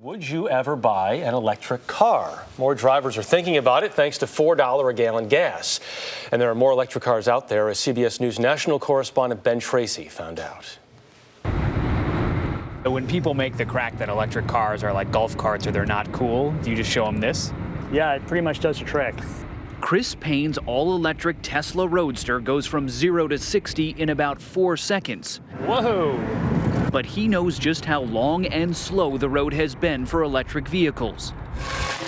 Would you ever buy an electric car? More drivers are thinking about it thanks to $4 a gallon gas. And there are more electric cars out there, as CBS News national correspondent Ben Tracy found out. When people make the crack that electric cars are like golf carts or they're not cool, do you just show them this? Yeah, it pretty much does the trick. Chris Payne's all-electric Tesla Roadster goes from 0 to 60 in about 4 seconds. Whoa! But he knows just how long and slow the road has been for electric vehicles.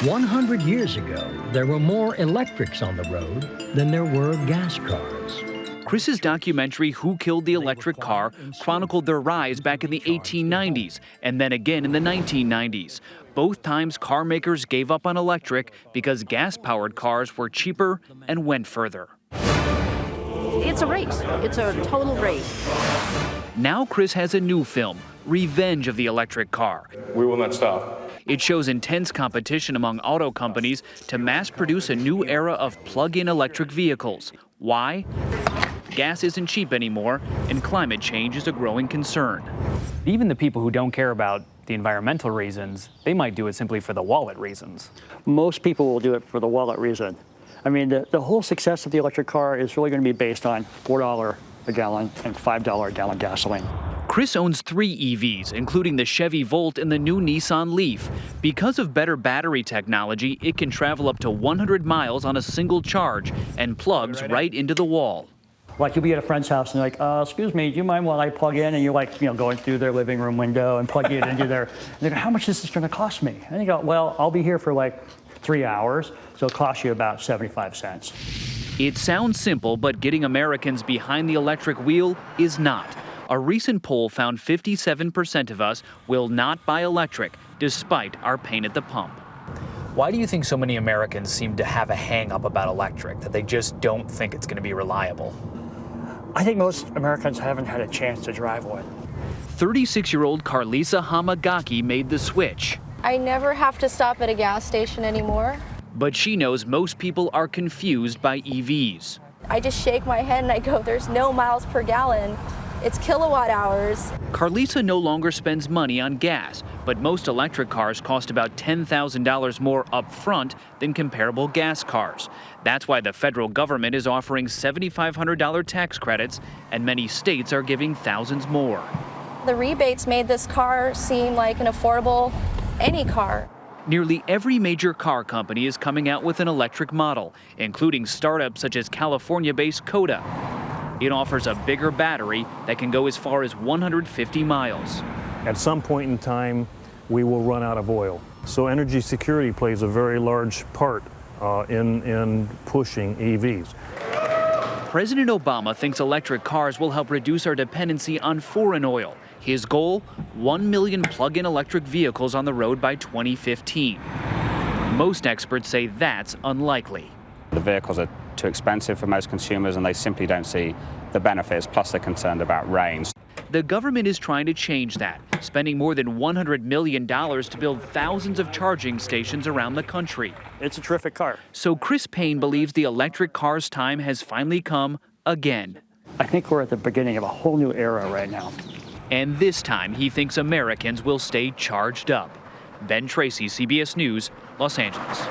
100 years ago, there were more electrics on the road than there were gas cars. Chris's documentary, Who Killed the Electric Car, chronicled their rise back in the 1890s and then again in the 1990s. Both times car makers gave up on electric because gas-powered cars were cheaper and went further. It's a race. It's a total race. Now Chris has a new film, Revenge of the Electric Car. We will not stop. It shows intense competition among auto companies to mass produce a new era of plug-in electric vehicles. Why? Gas isn't cheap anymore, and climate change is a growing concern. Even the people who don't care about the environmental reasons, they might do it simply for the wallet reasons. Most people will do it for the wallet reason. I mean, the whole success of the electric car is really going to be based on $4 a gallon and $5 a gallon gasoline. Chris owns 3 EVs, including the Chevy Volt and the new Nissan Leaf. Because of better battery technology, it can travel up to 100 miles on a single charge and plugs right into the wall. Like, you'll be at a friend's house and you're like, excuse me, do you mind while I plug in? And you're like, going through their living room window and plugging it into their, and they go, how much is this going to cost me? And you go, well, I'll be here for like 3 hours, so it'll cost you about 75 cents. It sounds simple, but getting Americans behind the electric wheel is not. A recent poll found 57% of us will not buy electric, despite our pain at the pump. Why do you think so many Americans seem to have a hang-up about electric, that they just don't think it's going to be reliable? I think most Americans haven't had a chance to drive one. 36-year-old Carlisa Hamagaki made the switch. I never have to stop at a gas station anymore. But she knows most people are confused by EVs. I just shake my head and I go, there's no miles per gallon. It's kilowatt hours. Carlisa no longer spends money on gas, but most electric cars cost about $10,000 more up front than comparable gas cars. That's why the federal government is offering $7,500 tax credits, and many states are giving thousands more. The rebates made this car seem like an affordable any car. Nearly every major car company is coming out with an electric model, including startups such as California-based Coda. It offers a bigger battery that can go as far as 150 miles. At some point in time, we will run out of oil. So energy security plays a very large part in pushing EVs. President Obama thinks electric cars will help reduce our dependency on foreign oil. His goal, 1 million plug-in electric vehicles on the road by 2015. Most experts say that's unlikely. The vehicles are too expensive for most consumers and they simply don't see the benefits, plus they're concerned about range. The government is trying to change that, spending more than $100 million to build thousands of charging stations around the country. It's a terrific car. So Chris Payne believes the electric car's time has finally come again. I think we're at the beginning of a whole new era right now. And this time, he thinks Americans will stay charged up. Ben Tracy, CBS News, Los Angeles.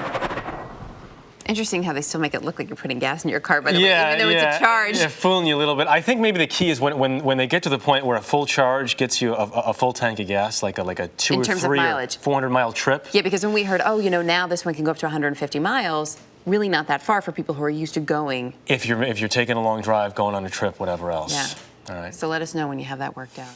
Interesting how they still make it look like you're putting gas in your car, by the way, even though it's a charge. Yeah, fooling you a little bit. I think maybe the key is when they get to the point where a full charge gets you a full tank of gas, like a 2 in or terms 3 of or mileage. 400-mile trip. Yeah, because when we heard, now this one can go up to 150 miles, really not that far for people who are used to going. If you're taking a long drive, going on a trip, whatever else. Yeah. All right. So let us know when you have that worked out.